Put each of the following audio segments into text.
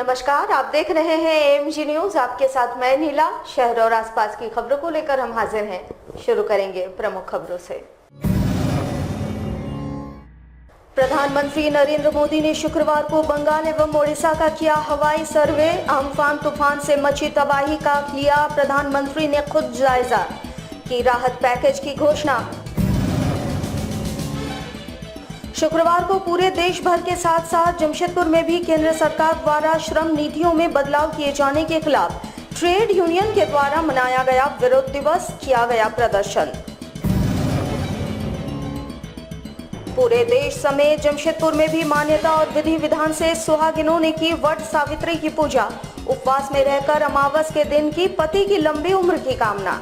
नमस्कार, आप देख रहे हैं एएमजी न्यूज। आपके साथ मैं नीला। शहर और आसपास की खबरों को लेकर हम हाजिर हैं। शुरू करेंगे प्रमुख खबरों से। प्रधानमंत्री नरेंद्र मोदी ने शुक्रवार को बंगाल एवं ओडिशा का किया हवाई सर्वे। अम्फान तूफान से मची तबाही का लिया प्रधानमंत्री ने खुद जायजा। की राहत पैकेज की घोषणा। शुक्रवार को पूरे देश भर के साथ साथ जमशेदपुर में भी केंद्र सरकार द्वारा श्रम नीतियों में बदलाव किए जाने के खिलाफ ट्रेड यूनियन के द्वारा मनाया गया विरोध दिवस, किया गया प्रदर्शन। पूरे देश समेत जमशेदपुर में भी मान्यता और विधि विधान से सुहागिनों ने की वट सावित्री की पूजा। उपवास में रहकर अमावस के दिन की पति की लंबी उम्र की कामना।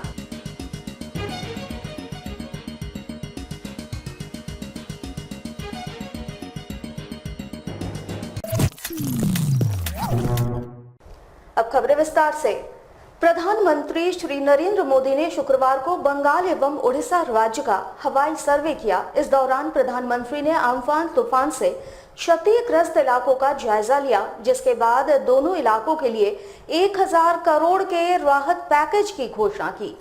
अब खबरें विस्तार से। प्रधानमंत्री श्री नरेंद्र मोदी ने शुक्रवार को बंगाल एवं ओडिशा राज्य का हवाई सर्वे किया। इस दौरान प्रधानमंत्री ने अम्फान तूफान से क्षतिग्रस्त इलाकों का जायजा लिया, जिसके बाद दोनों इलाकों के लिए 1000 करोड़ के राहत पैकेज की घोषणा की।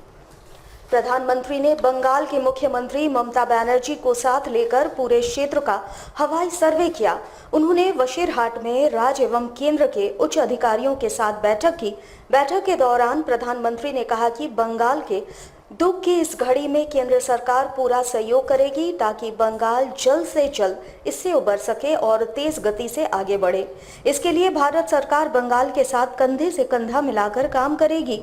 प्रधानमंत्री ने बंगाल के मुख्यमंत्री ममता बनर्जी को साथ लेकर पूरे क्षेत्र का हवाई सर्वे किया। उन्होंने वशीरहाट में राज्य एवं केंद्र के उच्च अधिकारियों के साथ बैठक की। बैठक के दौरान प्रधानमंत्री ने कहा कि बंगाल के दुख की इस घड़ी में केंद्र सरकार पूरा सहयोग करेगी ताकि बंगाल जल्द से जल्द इससे उबर सके और तेज गति से आगे बढ़े। इसके लिए भारत सरकार बंगाल के साथ कंधे से कंधा मिलाकर काम करेगी।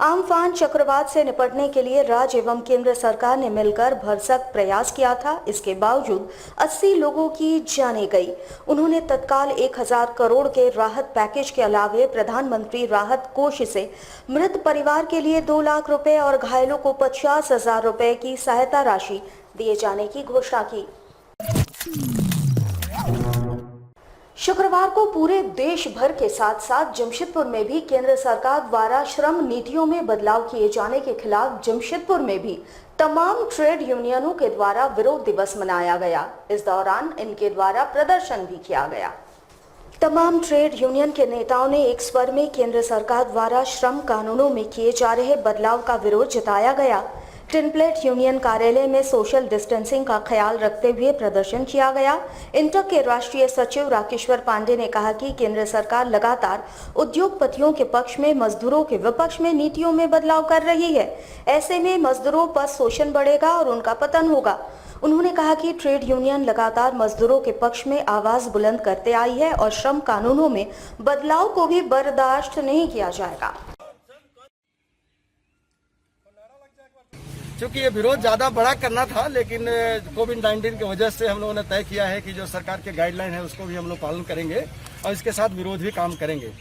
अम्फान चक्रवात से निपटने के लिए राज्य एवं केंद्र सरकार ने मिलकर भरसक प्रयास किया था। इसके बावजूद 80 लोगों की जानें गई। उन्होंने तत्काल 1000 करोड़ के राहत पैकेज के अलावे प्रधानमंत्री राहत कोष से मृत परिवार के लिए 2 लाख रुपए और घायलों को 50,000 रुपए की सहायता राशि दिए जाने की घोषणा की। शुक्रवार को पूरे देश भर के साथ साथ जमशेदपुर में भी केंद्र सरकार द्वारा श्रम नीतियों में बदलाव किए जाने के खिलाफ जमशेदपुर में भी तमाम ट्रेड यूनियनों के द्वारा विरोध दिवस मनाया गया। इस दौरान इनके द्वारा प्रदर्शन भी किया गया। तमाम ट्रेड यूनियन के नेताओं ने एक स्वर में केंद्र सरकार द्वारा श्रम कानूनों में किए जा रहे बदलाव का विरोध जताया गया। टिनप्लेट यूनियन कार्यालय में सोशल डिस्टेंसिंग का ख्याल रखते हुए प्रदर्शन किया गया। इंटक के राष्ट्रीय सचिव राकेश्वर पांडे ने कहा कि केंद्र सरकार लगातार उद्योगपतियों के पक्ष में मजदूरों के विपक्ष में नीतियों में बदलाव कर रही है। ऐसे में मजदूरों पर शोषण बढ़ेगा और उनका पतन होगा। उन्होंने कहा कि ट्रेड यूनियन लगातार मजदूरों के पक्ष में आवाज बुलंद करते आई है और श्रम कानूनों में बदलाव को भी बर्दाश्त नहीं किया जाएगा। चूंकि ये विरोध ज्यादा बड़ा करना था, लेकिन कोविड-19 की वजह से हम लोगों ने तय किया है कि जो सरकार के गाइडलाइन है उसको भी हम लोग पालन करेंगे और इसके साथ विरोध भी काम करेंगे।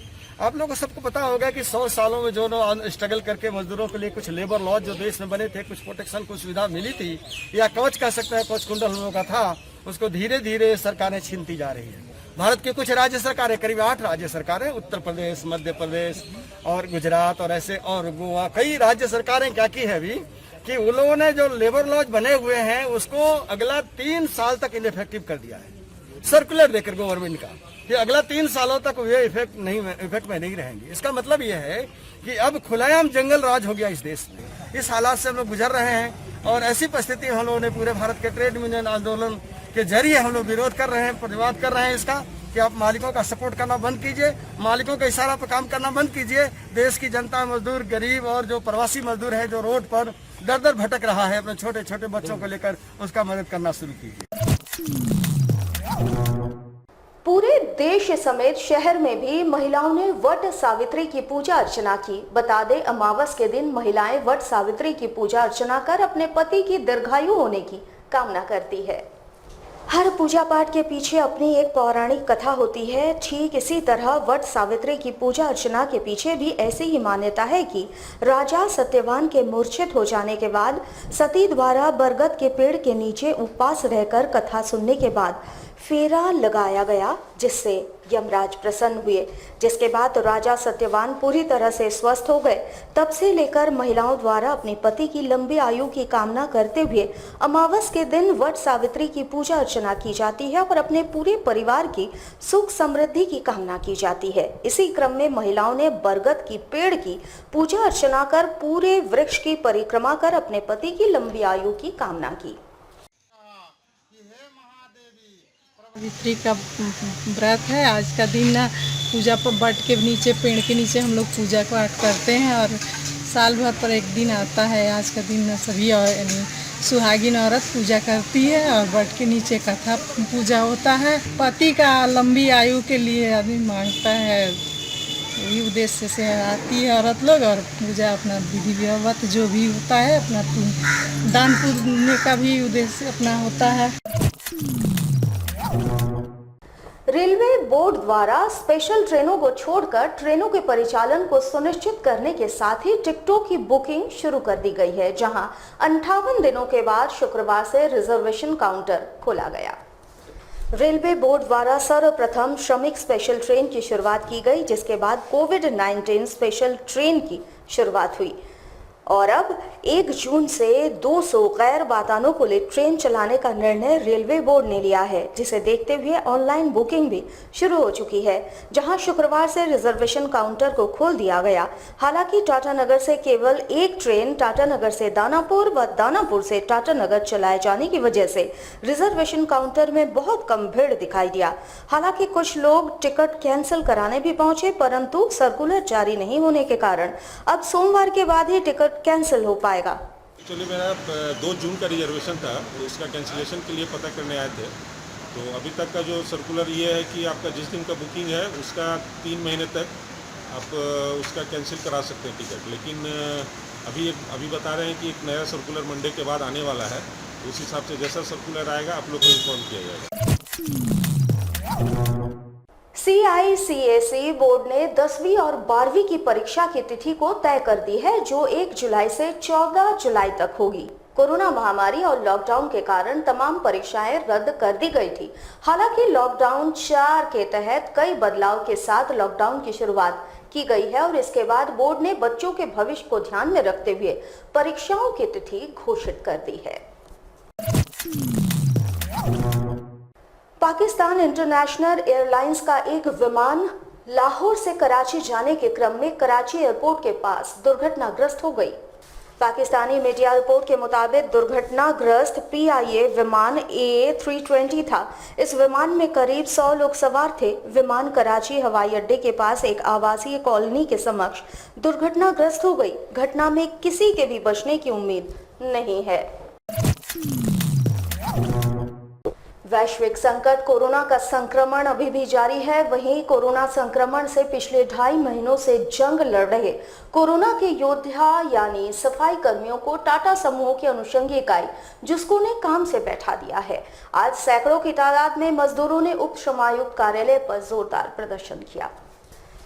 आप लोगों को सबको पता होगा कि 100 सालों में जो स्ट्रगल करके मजदूरों के लिए कुछ लेबर लॉज जो देश में बने थे, कुछ प्रोटेक्शन, कुछ सुविधा मिली थी, या कवच कह सकते हैं, कवच कुंडल हम लोगों का था, उसको धीरे धीरे सरकारें छीनती जा रही है। भारत के कुछ राज्य सरकारें, करीब 8 राज्य सरकारें, उत्तर प्रदेश, मध्य प्रदेश और गुजरात और ऐसे और गोवा, कई राज्य सरकारें क्या की है अभी कि उन लोगों ने जो लेबर लॉज बने हुए हैं उसको अगला 3 साल तक इनइफेक्टिव कर दिया है, सर्कुलर देकर गवर्नमेंट का, कि अगला 3 सालों तक वे इफेक्ट में नहीं रहेंगी। इसका मतलब यह है कि अब खुलेआम जंगल राज हो गया इस देश में। इस हालात से हम लोग गुजर रहे हैं और ऐसी परिस्थिति हम लोगों ने पूरे भारत के ट्रेड यूनियन आंदोलन के जरिए हम लोग विरोध कर रहे हैं, प्रतिवाद कर रहे हैं इसका कि आप मालिकों का सपोर्ट करना बंद कीजिए, मालिकों के इशारा पर काम करना बंद कीजिए। देश की जनता, मजदूर, गरीब और जो प्रवासी मजदूर है जो रोड पर दर दर भटक रहा है अपने छोटे छोटे बच्चों को लेकर, उसका मदद करना शुरू कीजिए। पूरे देश समेत शहर में भी महिलाओं ने वट सावित्री की पूजा अर्चना की। बता दें, अमावस के दिन महिलाएं वट सावित्री की पूजा अर्चना कर अपने पति की दीर्घायु होने की कामना करती है। हर पूजा पाठ के पीछे अपनी एक पौराणिक कथा होती है। ठीक इसी तरह वट सावित्री की पूजा अर्चना के पीछे भी ऐसी ही मान्यता है कि राजा सत्यवान के मूर्छित हो जाने के बाद सती द्वारा बरगद के पेड़ के नीचे उपवास रहकर कथा सुनने के बाद फेरा लगाया गया, जिससे यमराज प्रसन्न हुए, जिसके बाद राजा सत्यवान पूरी तरह से स्वस्थ हो गए। तब से लेकर महिलाओं द्वारा अपने पति की लंबी आयु की कामना करते हुए अमावस के दिन वट सावित्री की पूजा अर्चना की जाती है और अपने पूरे परिवार की सुख समृद्धि की कामना की जाती है। इसी क्रम में महिलाओं ने बरगद की पेड़ की पूजा अर्चना कर पूरे वृक्ष की परिक्रमा कर अपने पति की लंबी आयु की कामना की। सावित्री का व्रत है। आज का दिन ना पूजा पर बट के नीचे, पेड़ के नीचे हम लोग पूजा पाठ करते हैं और साल भर पर एक दिन आता है। आज का दिन ना सभी सुहागिन औरत पूजा करती है और बट के नीचे कथा पूजा होता है। पति का लंबी आयु के लिए आदमी मांगता है, यही उद्देश्य से आती है औरत लोग और पूजा अपना विधि व्यवहार जो भी होता है अपना दान पुण्य का भी उद्देश्य अपना होता है। रेलवे बोर्ड द्वारा स्पेशल ट्रेनों को छोड़कर ट्रेनों के परिचालन को सुनिश्चित करने के साथ ही टिकटों की बुकिंग शुरू कर दी गई है, जहां 58 दिनों के बाद शुक्रवार से रिजर्वेशन काउंटर खोला गया। रेलवे बोर्ड द्वारा सर्वप्रथम श्रमिक स्पेशल ट्रेन की शुरुआत की गई, जिसके बाद कोविड-19 स्पेशल ट्रेन की शुरुआत हुई और अब 1 जून से 200 गैर वातानुकूलित ट्रेन चलाने का निर्णय रेलवे बोर्ड ने लिया है, जिसे देखते हुए ऑनलाइन बुकिंग भी शुरू हो चुकी है, जहां शुक्रवार से रिजर्वेशन काउंटर को खोल दिया गया। हालांकि टाटानगर से केवल एक ट्रेन टाटानगर से दानापुर व दानापुर से टाटानगर चलाए जाने की वजह से रिजर्वेशन काउंटर में बहुत कम भीड़ दिखाई दिया। हालांकि कुछ लोग टिकट कैंसिल कराने भी पहुंचे, परंतु सर्कुलर जारी नहीं होने के कारण अब सोमवार के बाद ही टिकट कैंसिल हो पाएगा। एक्चुअली मेरा 2 जून का रिजर्वेशन था, तो इसका कैंसिलेशन के लिए पता करने आए थे। तो अभी तक का जो सर्कुलर ये है कि आपका जिस दिन का बुकिंग है उसका 3 महीने तक आप उसका कैंसिल करा सकते हैं टिकट। लेकिन अभी बता रहे हैं कि एक नया सर्कुलर मंडे के बाद आने वाला है, उस हिसाब से जैसा सर्कुलर आएगा आप लोग को इन्फॉर्म किया जाएगा। CICSE बोर्ड ने 10वीं और 12वीं की परीक्षा की तिथि को तय कर दी है, जो 1 जुलाई से 14 जुलाई तक होगी। कोरोना महामारी और लॉकडाउन के कारण तमाम परीक्षाएं रद्द कर दी गई थी। हालांकि लॉकडाउन 4 के तहत कई बदलाव के साथ लॉकडाउन की शुरुआत की गई है और इसके बाद बोर्ड ने बच्चों के भविष्य को ध्यान में रखते हुए परीक्षाओं की तिथि घोषित कर दी है। पाकिस्तान इंटरनेशनल एयरलाइंस का एक विमान लाहौर से कराची जाने के क्रम में कराची एयरपोर्ट के पास दुर्घटनाग्रस्त हो गई। पाकिस्तानी मीडिया रिपोर्ट के मुताबिक दुर्घटनाग्रस्त PIA विमान A320 था। इस विमान में करीब 100 लोग सवार थे। विमान कराची हवाई अड्डे के पास एक आवासीय कॉलोनी के समक्ष दुर्घटनाग्रस्त हो गई। घटना में किसी के भी बचने की उम्मीद नहीं है। वैश्विक संकट कोरोना का संक्रमण अभी भी जारी है। वहीं कोरोना संक्रमण से पिछले 2.5 महीनों से जंग लड़ रहे कोरोना के योद्धा यानी सफाई कर्मियों को टाटा समूह की अनुषंगी इकाई जुस्को ने काम से बैठा दिया है। आज सैकड़ों की तादाद में मजदूरों ने उप श्रमायुक्त कार्यालय पर जोरदार प्रदर्शन किया।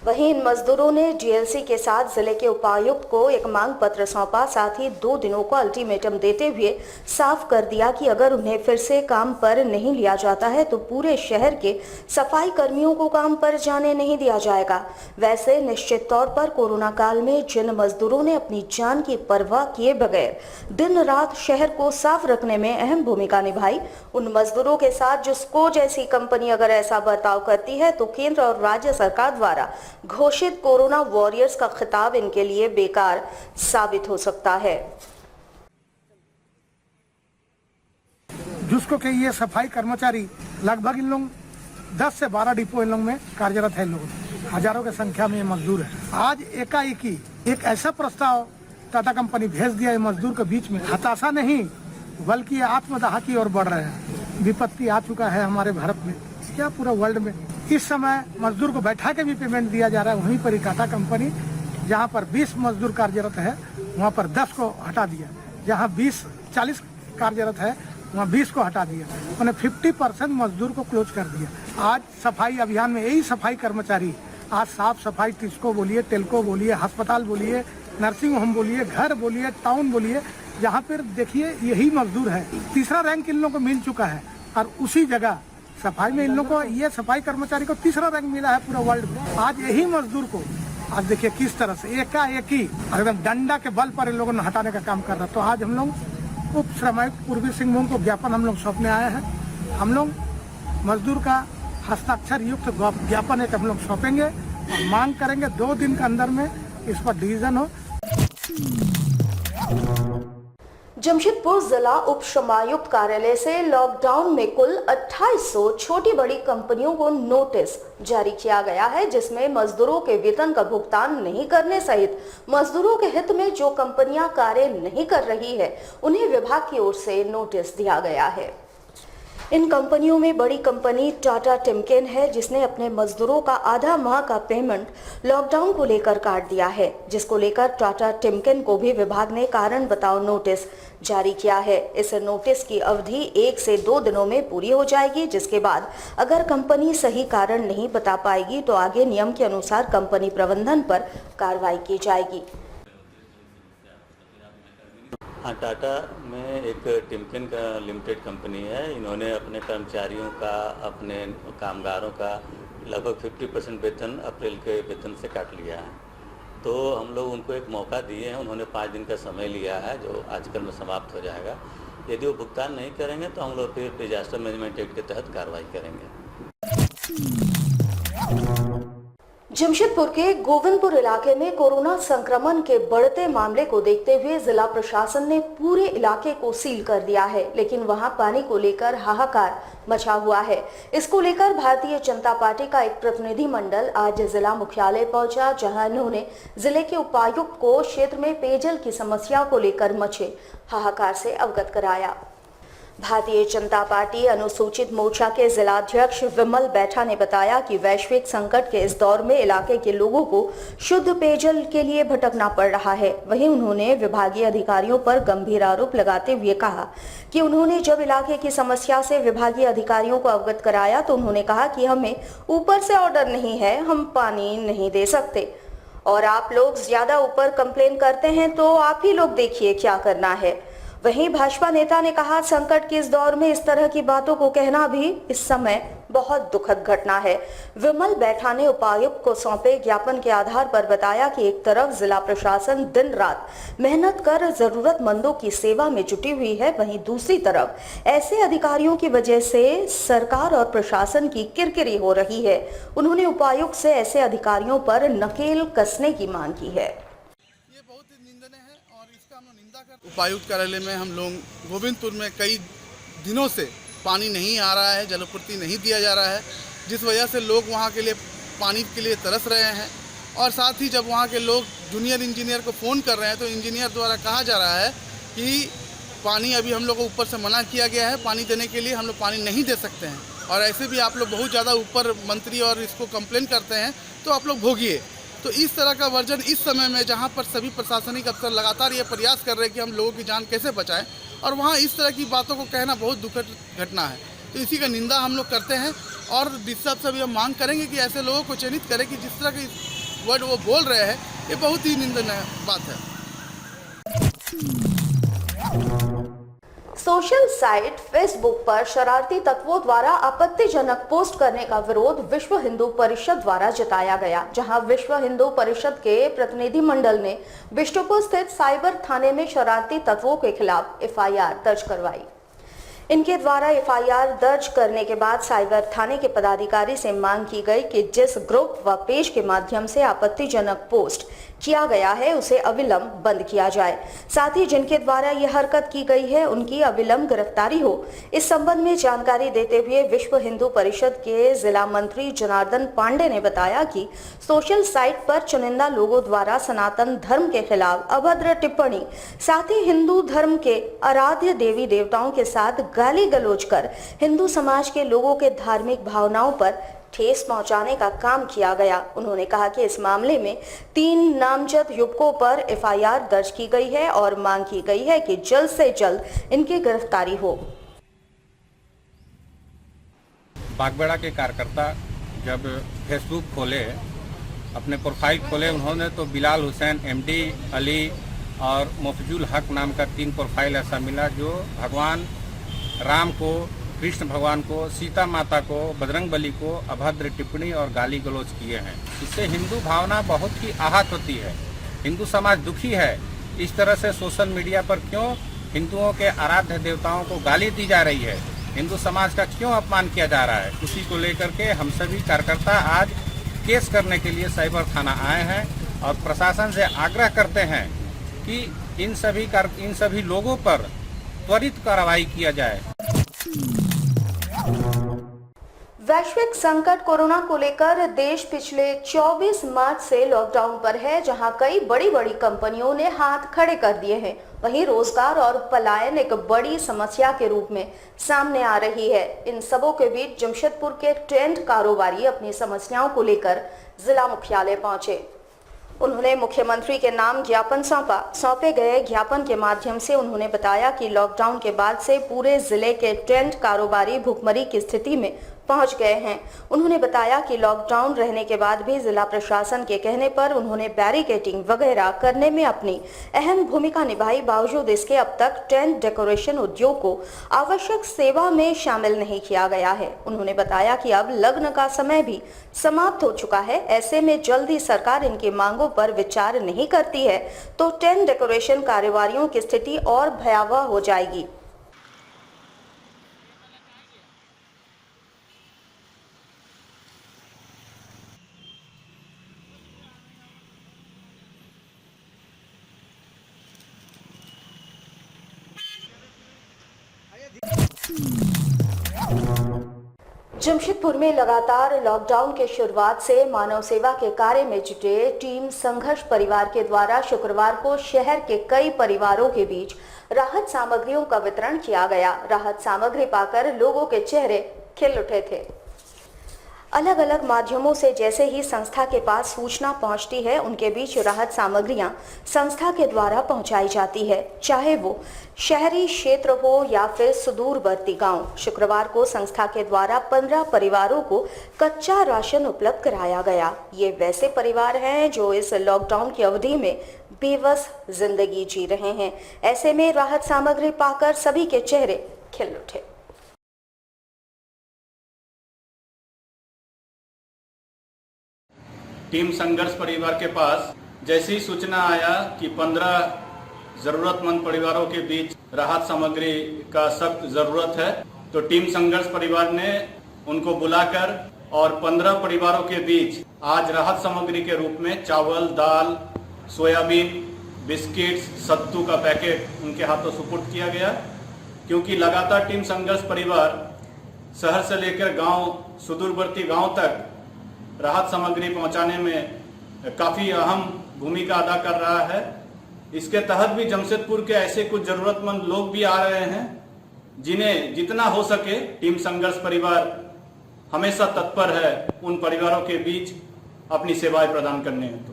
वहीं इन मजदूरों ने DLC के साथ जिले के उपायुक्त को एक मांग पत्र सौंपा। साथ ही 2 दिनों का अल्टीमेटम देते हुए साफ कर दिया कि अगर उन्हें फिर से काम पर नहीं लिया जाता है तो पूरे शहर के सफाई कर्मियों को काम पर जाने नहीं दिया जाएगा। वैसे निश्चित तौर पर कोरोना काल में जिन मजदूरों ने अपनी जान की परवाह किए बगैर दिन रात शहर को साफ रखने में अहम भूमिका निभाई, उन मजदूरों के साथ जुस्को जैसी कंपनी अगर ऐसा बर्ताव करती है तो केंद्र और राज्य सरकार द्वारा घोषित कोरोना वॉरियर्स का खिताब इनके लिए बेकार साबित हो सकता है। जुस्को के ये सफाई कर्मचारी लगभग इन लोग 10 से 12 डिपो इन लोग में कार्यरत है। लोग हजारों की संख्या में मजदूर है। आज एकाएकी एक ऐसा प्रस्ताव टाटा कंपनी भेज दिया है मजदूर के बीच में। हताशा नहीं बल्कि आत्मदाह की ओर बढ़ रहे हैं। विपत्ति आ चुका है हमारे भारत में, क्या पूरा वर्ल्ड में। इस समय मजदूर को बैठा के भी पेमेंट दिया जा रहा है। वहीं पर टाटा कंपनी जहां पर 20 मजदूर कार्यरत है वहां पर 10 को हटा दिया। जहां 40 कार्यरत है वहां 20 को हटा दिया। उन्हें 50% मजदूर को क्लोज कर दिया। आज सफाई अभियान में यही सफाई कर्मचारी आज साफ सफाई टिस्को बोलिए, टेल्को बोलिए, अस्पताल बोलिए, नर्सिंग होम बोलिए, घर बोलिए, टाउन बोलिए, जहाँ पर देखिए यही मजदूर है। तीसरा रैंक इन लोगों को मिल चुका है और उसी जगह सफाई में इन लोगों को ये सफाई कर्मचारी को तीसरा रैंक मिला है पूरा वर्ल्ड में। आज यही मजदूर को आज देखिए किस तरह से एकाएक ही एकदम डंडा के बल पर इन लोगों ने हटाने का काम कर रहा। तो आज हम लोग उप श्रमिक पूर्वी सिंहभूम को ज्ञापन हम लोग सौंपने आए हैं। हम लोग मजदूर का हस्ताक्षर युक्त ज्ञापन एक हम लोग सौंपेंगे और मांग करेंगे 2 दिन के अंदर में इस पर डिसीजन हो। जमशेदपुर जिला उप श्रमायुक्त कार्यालय से लॉकडाउन में कुल 2800 छोटी बड़ी कंपनियों को नोटिस जारी किया गया है, जिसमें मजदूरों के वेतन का भुगतान नहीं करने सहित मजदूरों के हित में जो कंपनियां कार्य नहीं कर रही है उन्हें विभाग की ओर से नोटिस दिया गया है। इन कंपनियों में बड़ी कंपनी टाटा टिमकेन है, जिसने अपने मजदूरों का आधा माह का पेमेंट लॉकडाउन को लेकर काट दिया है, जिसको लेकर टाटा टिमकेन को भी विभाग ने कारण बताओ नोटिस जारी किया है। इस नोटिस की अवधि 1 से 2 दिनों में पूरी हो जाएगी, जिसके बाद अगर कंपनी सही कारण नहीं बता पाएगी तो आगे नियम के अनुसार कंपनी प्रबंधन पर कार्रवाई की जाएगी। हाँ, टाटा में एक टिमकेन का लिमिटेड कंपनी है। इन्होंने अपने कर्मचारियों का, अपने कामगारों का लगभग 50% वेतन अप्रैल के वेतन से काट लिया है। तो हम लोग उनको एक मौका दिए हैं। उन्होंने 5 दिन का समय लिया है, जो आजकल में समाप्त हो जाएगा। यदि वो भुगतान नहीं करेंगे तो हम लोग फिर डिजास्टर मैनेजमेंट एक्ट के तहत कार्रवाई करेंगे। जमशेदपुर के गोविंदपुर इलाके में कोरोना संक्रमण के बढ़ते मामले को देखते हुए जिला प्रशासन ने पूरे इलाके को सील कर दिया है, लेकिन वहां पानी को लेकर हाहाकार मचा हुआ है। इसको लेकर भारतीय जनता पार्टी का एक प्रतिनिधि मंडल आज जिला मुख्यालय पहुंचा, जहां इन्होंने जिले के उपायुक्त को क्षेत्र में पेयजल की समस्या को लेकर मचे हाहाकार से अवगत कराया। भारतीय जनता पार्टी अनुसूचित मोर्चा के जिलाध्यक्ष विमल बैठा ने बताया कि वैश्विक संकट के इस दौर में इलाके के लोगों को शुद्ध पेयजल के लिए भटकना पड़ रहा है। वहीं उन्होंने विभागीय अधिकारियों पर गंभीर आरोप लगाते हुए कहा कि उन्होंने जब इलाके की समस्या से विभागीय अधिकारियों को अवगत कराया तो उन्होंने कहा कि हमें ऊपर से ऑर्डर नहीं है, हम पानी नहीं दे सकते और आप लोग ज्यादा ऊपर कंप्लेन करते हैं तो आप ही लोग देखिए क्या करना है। वहीं भाजपा नेता ने कहा, संकट के इस दौर में इस तरह की बातों को कहना भी इस समय बहुत दुखद घटना है। विमल बैठा ने उपायुक्त को सौंपे ज्ञापन के आधार पर बताया कि एक तरफ जिला प्रशासन दिन रात मेहनत कर जरूरतमंदों की सेवा में जुटी हुई है, वहीं दूसरी तरफ ऐसे अधिकारियों की वजह से सरकार और प्रशासन की किरकिरी हो रही है। उन्होंने उपायुक्त से ऐसे अधिकारियों पर नकेल कसने की मांग की है। उपायुक्त कार्यालय में हम लोग गोविंदपुर में कई दिनों से पानी नहीं आ रहा है, जलापूर्ति नहीं दिया जा रहा है, जिस वजह से लोग वहाँ के लिए पानी के लिए तरस रहे हैं। और साथ ही जब वहाँ के लोग जूनियर इंजीनियर को फ़ोन कर रहे हैं तो इंजीनियर द्वारा कहा जा रहा है कि पानी अभी हम लोग को ऊपर से मना किया गया है, पानी देने के लिए हम लोग पानी नहीं दे सकते हैं। और ऐसे भी आप लोग बहुत ज़्यादा ऊपर मंत्री और इसको कंप्लेन करते हैं तो आप लोग भोगिए। तो इस तरह का वर्जन इस समय में जहां पर सभी प्रशासनिक अफसर लगातार ये प्रयास कर रहे हैं कि हम लोगों की जान कैसे बचाएं, और वहां इस तरह की बातों को कहना बहुत दुखद घटना है। तो इसी का निंदा हम लोग करते हैं और डिस्टर्ब से भी हम मांग करेंगे कि ऐसे लोगों को चयनित करें कि जिस तरह की वर्ड वो बोल रहे हैं ये बहुत ही निंदनीय बात है। सोशल साइट फेसबुक पर शरारती तत्वों द्वारा आपत्तिजनक पोस्ट करने का विरोध विश्व हिंदू परिषद द्वारा जताया गया, जहां विश्व हिंदू परिषद के प्रतिनिधि मंडल ने बिष्टुपुर स्थित साइबर थाने में शरारती तत्वों के खिलाफ एफआईआर दर्ज करवाई। इनके द्वारा एफआईआर दर्ज करने के बाद साइबर थाने के पदाधिकारी से मांग की गई कि जिस ग्रुप व पेज के माध्यम से आपत्तिजनक पोस्ट किया गया है उसे अविलंब बंद किया जाए, साथ ही जिनके द्वारा यह हरकत की गई है उनकी अविलंब गिरफ्तारी हो। इस संबंध में जानकारी देते हुए विश्व हिंदू परिषद के जिला मंत्री जनार्दन पांडे ने बताया कि सोशल साइट पर चुनिंदा लोगों द्वारा सनातन धर्म के खिलाफ अभद्र टिप्पणी, साथ ही हिंदू धर्म के आराध्य देवी देवताओं के साथ गाली गलौज कर हिंदू समाज के लोगों के धार्मिक भावनाओं पर ठेस पहुंचाने का काम किया गया। उन्होंने कहा कि इस मामले में 3 नामजद युवकों पर एफआईआर दर्ज की गई है और मांग की गई है कि जल्द से जल्द इनकी गिरफ्तारी हो। बागबेड़ा के कार्यकर्ता जब फेसबुक खोले, अपने प्रोफाइल खोले, उन्होंने तो बिलाल हुसैन, एमडी अली और मुफजुल हक नाम का 3 प्रोफाइल ऐसा मिला जो भगवान राम को कृष्ण भगवान को, सीता माता को, बजरंग बली को अभद्र टिप्पणी और गाली गलौज किए हैं। इससे हिंदू भावना बहुत ही आहत होती है। हिंदू समाज दुखी है। इस तरह से सोशल मीडिया पर क्यों हिंदुओं के आराध्य देवताओं को गाली दी जा रही है, हिंदू समाज का क्यों अपमान किया जा रहा है, उसी को लेकर के हम सभी कार्यकर्ता आज केस करने के लिए साइबर थाना आए हैं और प्रशासन से आग्रह करते हैं कि इन सभी लोगों पर त्वरित कार्रवाई किया जाए। वैश्विक संकट कोरोना को लेकर देश पिछले 24 मार्च से लॉकडाउन पर है, जहां कई बड़ी बड़ी कंपनियों ने हाथ खड़े कर दिए हैं। वहीं रोजगार और पलायन एक बड़ी समस्या के रूप में सामने आ रही है। इन सबों के बीच जमशेदपुर के टेंट कारोबारी अपनी समस्याओं को लेकर जिला मुख्यालय पहुंचे। उन्होंने मुख्यमंत्री के नाम ज्ञापन सौंपे गए ज्ञापन के माध्यम से उन्होंने बताया कि लॉकडाउन के बाद से पूरे जिले के टेंट कारोबारी भुखमरी की स्थिति में पहुंच गए हैं। उन्होंने बताया कि लॉकडाउन रहने के बाद भी जिला प्रशासन के कहने पर उन्होंने बैरिकेडिंग वगैरह करने में अपनी अहम भूमिका निभाई, बावजूद इसके अब तक टेंट डेकोरेशन उद्योग को आवश्यक सेवा में शामिल नहीं किया गया है। उन्होंने बताया कि अब लग्न का समय भी समाप्त हो चुका है, ऐसे में जल्दी सरकार इनकी मांगों पर विचार नहीं करती है तो टेंट डेकोरेशन कारोबारियों की स्थिति और भयावह हो जाएगी। जमशेदपुर में लगातार लॉकडाउन के शुरुआत से मानव सेवा के कार्य में जुटे टीम संघर्ष परिवार के द्वारा शुक्रवार को शहर के कई परिवारों के बीच राहत सामग्रियों का वितरण किया गया। राहत सामग्री पाकर लोगों के चेहरे खिल उठे थे। अलग अलग माध्यमों से जैसे ही संस्था के पास सूचना पहुंचती है, उनके बीच राहत सामग्रियां संस्था के द्वारा पहुंचाई जाती है, चाहे वो शहरी क्षेत्र हो या फिर सुदूरवर्ती गांव। शुक्रवार को संस्था के द्वारा 15 परिवारों को कच्चा राशन उपलब्ध कराया गया। ये वैसे परिवार हैं जो इस लॉकडाउन की अवधि में बेबस जिंदगी जी रहे हैं। ऐसे में राहत सामग्री पाकर सभी के चेहरे खिल उठे। टीम संघर्ष परिवार के पास जैसी सूचना आया कि 15 जरूरतमंद परिवारों के बीच राहत सामग्री का सख्त जरूरत है, तो टीम संघर्ष परिवार ने उनको बुलाकर और 15 परिवारों के बीच आज राहत सामग्री के रूप में चावल, दाल, सोयाबीन, बिस्किट्स, सत्तू का पैकेट उनके हाथों सुपुर्द किया गया। क्योंकि लगातार टीम संघर्ष परिवार शहर से लेकर गांव, सुदूरवर्ती गांव तक राहत सामग्री पहुंचाने में काफी अहम भूमिका अदा कर रहा है। इसके तहत भी जमशेदपुर के ऐसे कुछ जरूरतमंद लोग भी आ रहे हैं जिन्हें जितना हो सके टीम संघर्ष परिवार हमेशा तत्पर है उन परिवारों के बीच अपनी सेवाएं प्रदान करने हेतु।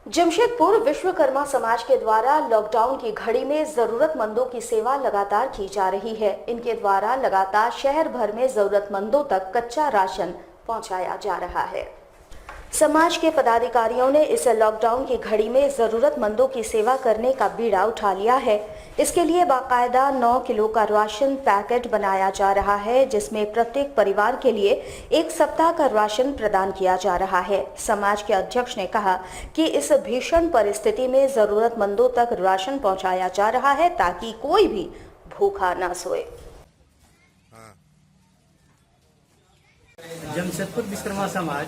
जमशेदपुर विश्वकर्मा समाज के द्वारा लॉकडाउन की घड़ी में जरूरतमंदों की सेवा लगातार की जा रही है। इनके द्वारा लगातार शहर भर में जरूरतमंदों तक कच्चा राशन पहुंचाया जा रहा है। समाज के पदाधिकारियों ने इस लॉकडाउन की घड़ी में जरूरतमंदों की सेवा करने का बीड़ा उठा लिया है। इसके लिए बाकायदा 9 किलो का राशन पैकेट बनाया जा रहा है, जिसमें प्रत्येक परिवार के लिए 1 सप्ताह का राशन प्रदान किया जा रहा है। समाज के अध्यक्ष ने कहा कि इस भीषण परिस्थिति में जरूरतमंदों तक राशन पहुंचाया जा रहा है ताकि कोई भी भूखा ना सोए। जमशेदपुर विश्वकर्मा समाज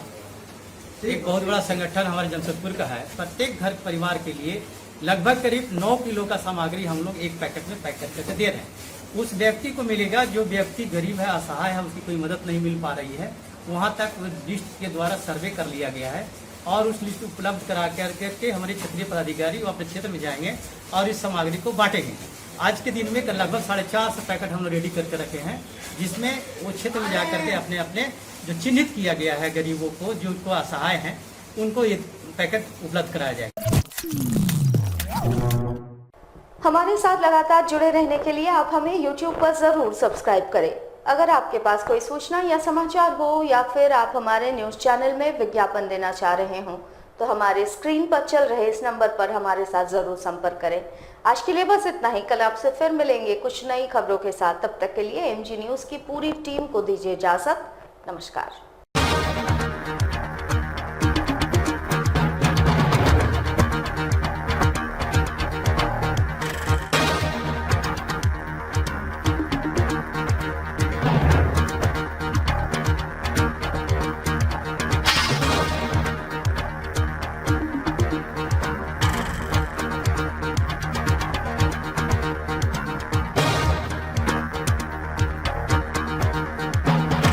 एक बहुत बड़ा संगठन हमारे जमशेदपुर का है। प्रत्येक घर परिवार के लिए लगभग करीब 9 किलो का सामग्री हम लोग एक पैकेट में पैक करके दे रहे हैं। उस व्यक्ति को मिलेगा जो व्यक्ति गरीब है, असहाय है, उसकी कोई मदद नहीं मिल पा रही है, वहाँ तक लिस्ट के द्वारा सर्वे कर लिया गया है और उस लिस्ट उपलब्ध करा करके हमारे क्षेत्रीय पदाधिकारी वो अपने क्षेत्र में जाएंगे और इस सामग्री को बांटेंगे। आज के दिन में लगभग 450 पैकेट हम लोग रेडी करके रखे हैं, जिसमें वो क्षेत्र में जाकर के अपने अपने जो चिन्हित किया गया है गरीबों को, जो उनको असहाय हैं, उनको ये पैकेट उपलब्ध कराया जाएगा। हमारे साथ लगातार जुड़े रहने के लिए आप हमें YouTube पर जरूर सब्सक्राइब करें। अगर आपके पास कोई सूचना या समाचार हो या फिर आप हमारे न्यूज चैनल में विज्ञापन देना चाह रहे हो तो हमारे स्क्रीन पर चल रहे इस नंबर पर हमारे साथ जरूर संपर्क करें। आज के लिए बस इतना ही। कल आपसे फिर मिलेंगे कुछ नई खबरों के साथ। तब तक के लिए एमजी न्यूज की पूरी टीम को दीजिए इजाजत। नमस्कार।